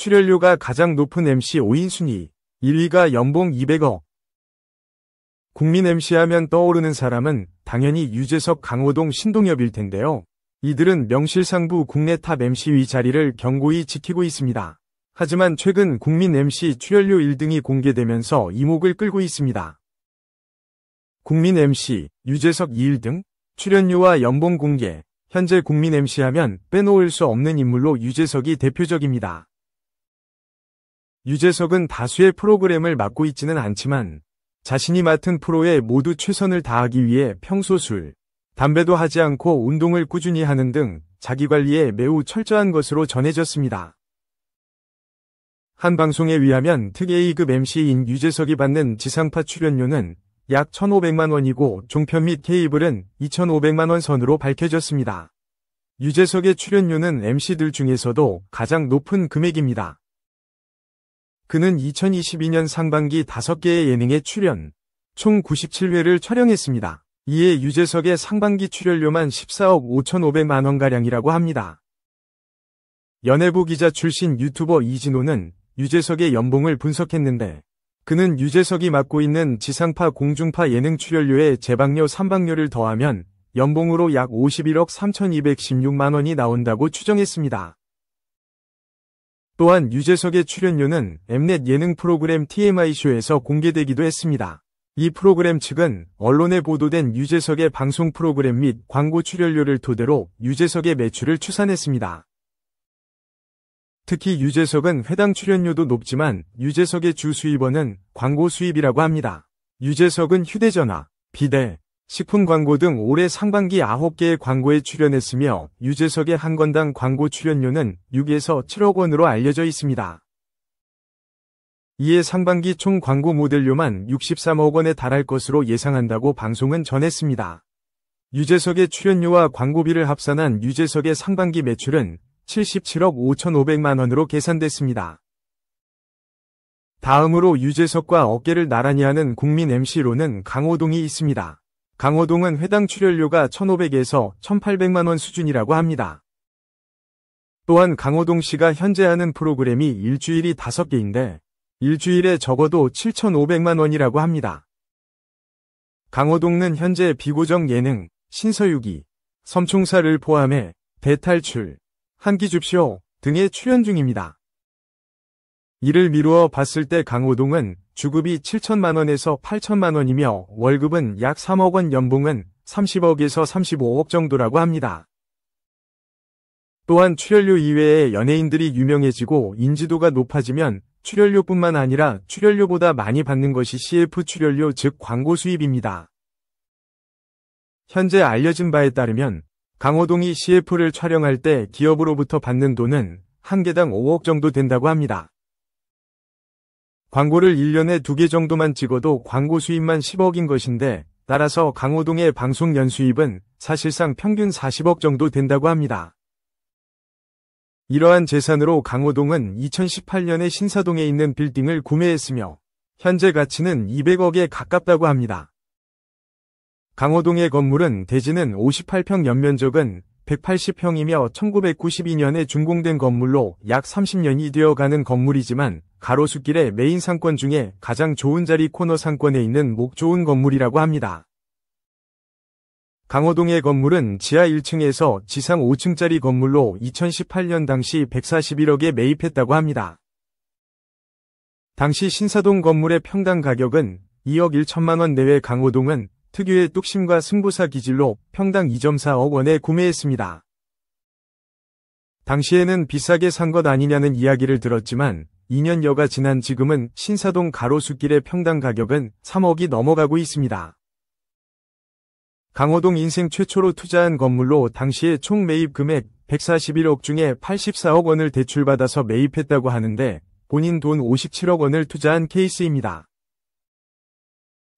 출연료가 가장 높은 MC 5인 순위. 1위가 연봉 200억. 국민 MC 하면 떠오르는 사람은 당연히 유재석, 강호동, 신동엽일 텐데요. 이들은 명실상부 국내 탑 MC 자리를 견고히 지키고 있습니다. 하지만 최근 국민 MC 출연료 1등이 공개되면서 이목을 끌고 있습니다. 국민 MC, 유재석 1등, 출연료와 연봉 공개. 현재 국민 MC 하면 빼놓을 수 없는 인물로 유재석이 대표적입니다. 유재석은 다수의 프로그램을 맡고 있지는 않지만 자신이 맡은 프로에 모두 최선을 다하기 위해 평소 술, 담배도 하지 않고 운동을 꾸준히 하는 등 자기관리에 매우 철저한 것으로 전해졌습니다. 한 방송에 의하면 특 A급 MC인 유재석이 받는 지상파 출연료는 약 1,500만 원이고 종편 및 케이블은 2,500만 원 선으로 밝혀졌습니다. 유재석의 출연료는 MC들 중에서도 가장 높은 금액입니다. 그는 2022년 상반기 5개의 예능에 출연, 총 97회를 촬영했습니다. 이에 유재석의 상반기 출연료만 14억 5,500만 원가량이라고 합니다. 연예부 기자 출신 유튜버 이진호는 유재석의 연봉을 분석했는데 그는 유재석이 맡고 있는 지상파 공중파 예능 출연료에 제방료 3방료를 더하면 연봉으로 약 51억 3,216만 원이 나온다고 추정했습니다. 또한 유재석의 출연료는 엠넷 예능 프로그램 TMI쇼에서 공개되기도 했습니다. 이 프로그램 측은 언론에 보도된 유재석의 방송 프로그램 및 광고 출연료를 토대로 유재석의 매출을 추산했습니다. 특히 유재석은 회당 출연료도 높지만 유재석의 주 수입원은 광고 수입이라고 합니다. 유재석은 휴대전화, 비대, 식품 광고 등 올해 상반기 9개의 광고에 출연했으며 유재석의 한 건당 광고 출연료는 6에서 7억 원으로 알려져 있습니다. 이에 상반기 총 광고 모델료만 63억 원에 달할 것으로 예상한다고 방송은 전했습니다. 유재석의 출연료와 광고비를 합산한 유재석의 상반기 매출은 77억 5,500만 원으로 계산됐습니다. 다음으로 유재석과 어깨를 나란히 하는 국민 MC로는 강호동이 있습니다. 강호동은 회당 출연료가 1,500에서 1,800만 원 수준이라고 합니다. 또한 강호동 씨가 현재 하는 프로그램이 일주일이 5개인데 일주일에 적어도 7,500만 원이라고 합니다. 강호동은 현재 비고정 예능, 신서유기, 섬총사를 포함해 대탈출, 한끼줍쇼 등에 출연 중입니다. 이를 미루어 봤을 때 강호동은 주급이 7천만 원에서 8천만 원이며 월급은 약 3억 원, 연봉은 30억에서 35억 정도라고 합니다. 또한 출연료 이외에 연예인들이 유명해지고 인지도가 높아지면 출연료뿐만 아니라 출연료보다 많이 받는 것이 CF 출연료, 즉 광고 수입입니다. 현재 알려진 바에 따르면 강호동이 CF를 촬영할 때 기업으로부터 받는 돈은 한 개당 5억 정도 된다고 합니다. 광고를 1년에 2개 정도만 찍어도 광고 수입만 10억인 것인데 따라서 강호동의 방송 연수입은 사실상 평균 40억 정도 된다고 합니다. 이러한 재산으로 강호동은 2018년에 신사동에 있는 빌딩을 구매했으며 현재 가치는 200억에 가깝다고 합니다. 강호동의 건물은 대지는 58평, 연면적은 180평이며 1992년에 준공된 건물로 약 30년이 되어가는 건물이지만 가로수길의 메인 상권 중에 가장 좋은 자리 코너 상권에 있는 목 좋은 건물이라고 합니다. 강호동의 건물은 지하 1층에서 지상 5층짜리 건물로 2018년 당시 141억에 매입했다고 합니다. 당시 신사동 건물의 평당 가격은 2억 1천만 원 내외. 강호동은 특유의 뚝심과 승부사 기질로 평당 2.4억 원에 구매했습니다. 당시에는 비싸게 산 것 아니냐는 이야기를 들었지만 2년여가 지난 지금은 신사동 가로수길의 평당 가격은 3억이 넘어가고 있습니다. 강호동 인생 최초로 투자한 건물로 당시에 총 매입 금액 141억 중에 84억 원을 대출받아서 매입했다고 하는데 본인 돈 57억 원을 투자한 케이스입니다.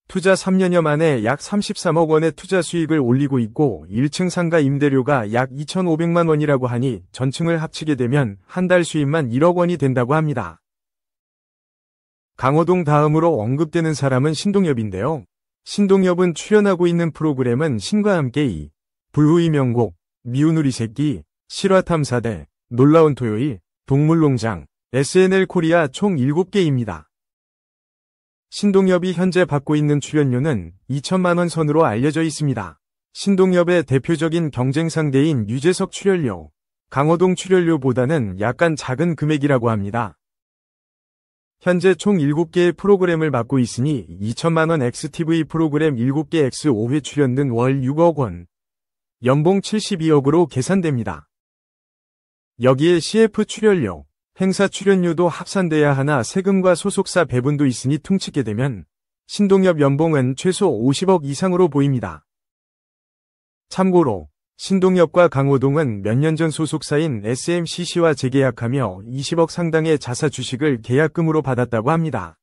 투자 3년여 만에 약 33억 원의 투자 수익을 올리고 있고 1층 상가 임대료가 약 2,500만 원이라고 하니 전층을 합치게 되면 한 달 수입만 1억 원이 된다고 합니다. 강호동 다음으로 언급되는 사람은 신동엽인데요. 신동엽은 출연하고 있는 프로그램은 신과 함께 이, 불후의 명곡, 미운 우리 새끼, 실화탐사대, 놀라운 토요일, 동물농장, SNL 코리아 총 7개입니다. 신동엽이 현재 받고 있는 출연료는 2천만 원 선으로 알려져 있습니다. 신동엽의 대표적인 경쟁 상대인 유재석 출연료, 강호동 출연료보다는 약간 작은 금액이라고 합니다. 현재 총 7개의 프로그램을 맡고 있으니 2천만 원 XTV 프로그램 7개 X5회 출연 등 월 6억 원, 연봉 72억으로 계산됩니다. 여기에 CF 출연료, 행사 출연료도 합산돼야 하나 세금과 소속사 배분도 있으니 퉁치게 되면 신동엽 연봉은 최소 50억 이상으로 보입니다. 참고로 신동엽과 강호동은 몇 년 전 소속사인 SMCC와 재계약하며 20억 상당의 자사 주식을 계약금으로 받았다고 합니다.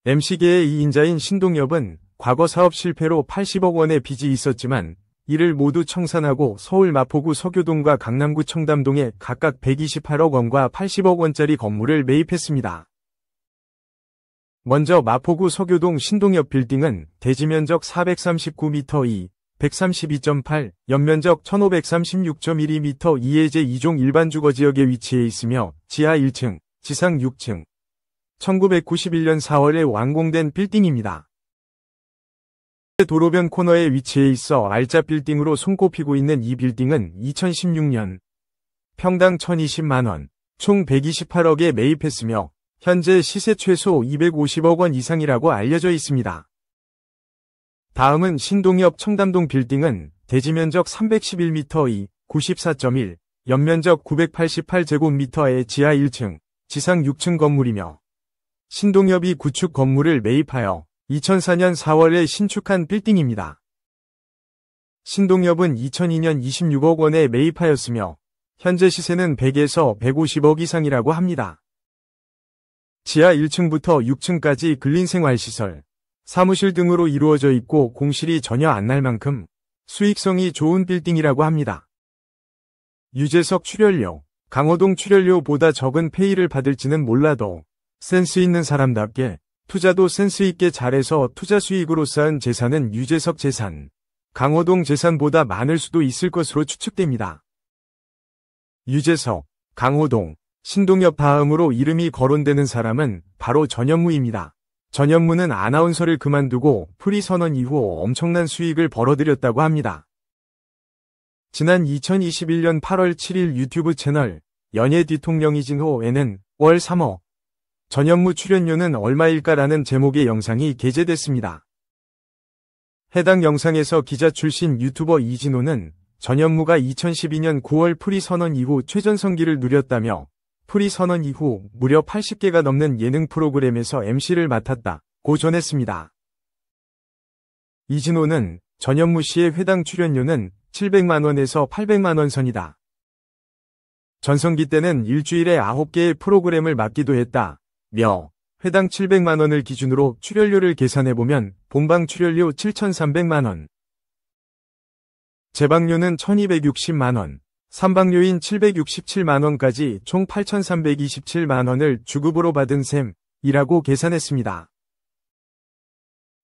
MC계의 2인자인 신동엽은 과거 사업 실패로 80억 원의 빚이 있었지만 이를 모두 청산하고 서울 마포구 서교동과 강남구 청담동에 각각 128억 원과 80억 원짜리 건물을 매입했습니다. 먼저 마포구 서교동 신동엽 빌딩은 대지면적 439m 2, 132.8, 연면적 1536.12m 이해제 2종 일반 주거지역에 위치해 있으며 지하 1층, 지상 6층, 1991년 4월에 완공된 빌딩입니다. 도로변 코너에 위치해 있어 알짜 빌딩으로 손꼽히고 있는 이 빌딩은 2016년 평당 1,020만원, 총 128억에 매입했으며 현재 시세 최소 250억 원 이상이라고 알려져 있습니다. 다음은 신동엽 청담동 빌딩은 대지면적 311m 2, 94.1, 연면적 988제곱미터의 지하 1층, 지상 6층 건물이며 신동엽이 구축 건물을 매입하여 2004년 4월에 신축한 빌딩입니다. 신동엽은 2002년 26억 원에 매입하였으며 현재 시세는 100에서 150억 이상이라고 합니다. 지하 1층부터 6층까지 근린생활시설, 사무실 등으로 이루어져 있고 공실이 전혀 안 날 만큼 수익성이 좋은 빌딩이라고 합니다. 유재석 출연료, 강호동 출연료보다 적은 페이를 받을지는 몰라도 센스 있는 사람답게 투자도 센스 있게 잘해서 투자 수익으로 쌓은 재산은 유재석 재산, 강호동 재산보다 많을 수도 있을 것으로 추측됩니다. 유재석, 강호동, 신동엽 다음으로 이름이 거론되는 사람은 바로 전현무입니다. 전현무는 아나운서를 그만두고 프리 선언 이후 엄청난 수익을 벌어들였다고 합니다. 지난 2021년 8월 7일 유튜브 채널 연예 뒤통령이진호에는 월 3억 전현무 출연료는 얼마일까라는 제목의 영상이 게재됐습니다. 해당 영상에서 기자 출신 유튜버 이진호는 전현무가 2012년 9월 프리 선언 이후 최전성기를 누렸다며 프리 선언 이후 무려 80개가 넘는 예능 프로그램에서 MC를 맡았다고 전했습니다. 이진호는 전현무 씨의 회당 출연료는 700만원에서 800만원 선이다. 전성기 때는 일주일에 9개의 프로그램을 맡기도 했다며 회당 700만원을 기준으로 출연료를 계산해보면 본방 출연료 7,300만원, 재방료는 1,260만원, 삼방료인 767만원까지 총 8,327만원을 주급으로 받은 셈이라고 계산했습니다.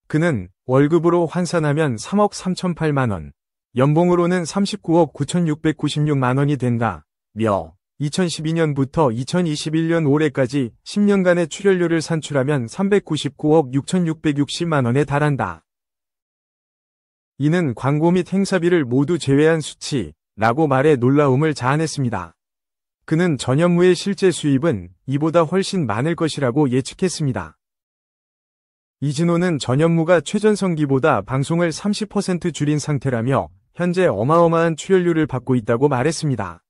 그는 월급으로 환산하면 3억 3,008만원, 연봉으로는 39억 9,696만원이 된다며 2012년부터 2021년 올해까지 10년간의 출연료를 산출하면 399억 6,660만원에 달한다. 이는 광고 및 행사비를 모두 제외한 수치라고 말해 놀라움을 자아냈습니다. 그는 전현무의 실제 수입은 이보다 훨씬 많을 것이라고 예측했습니다. 이진호는 전현무가 최전성기보다 방송을 30% 줄인 상태라며 현재 어마어마한 출연료를 받고 있다고 말했습니다.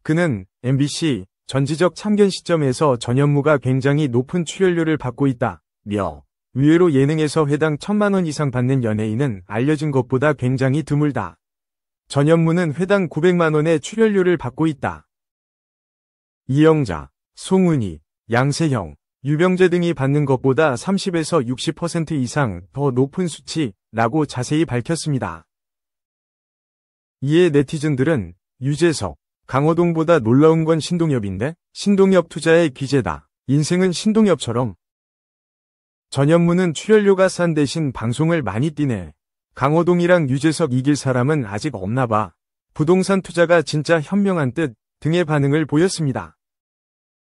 그는 MBC 전지적 참견 시점에서 전현무가 굉장히 높은 출연료를 받고 있다며 의외로 예능에서 회당 1,000만원 이상 받는 연예인은 알려진 것보다 굉장히 드물다. 전현무는 회당 900만원의 출연료를 받고 있다. 이영자, 송은이, 양세형, 유병재 등이 받는 것보다 30에서 60% 이상 더 높은 수치라고 자세히 밝혔습니다. 이에 네티즌들은 유재석, 강호동보다 놀라운 건 신동엽인데? 신동엽 투자의 귀재다. 인생은 신동엽처럼. 전현무는 출연료가 싼 대신 방송을 많이 뛰네. 강호동이랑 유재석 이길 사람은 아직 없나봐. 부동산 투자가 진짜 현명한 듯. 등의 반응을 보였습니다.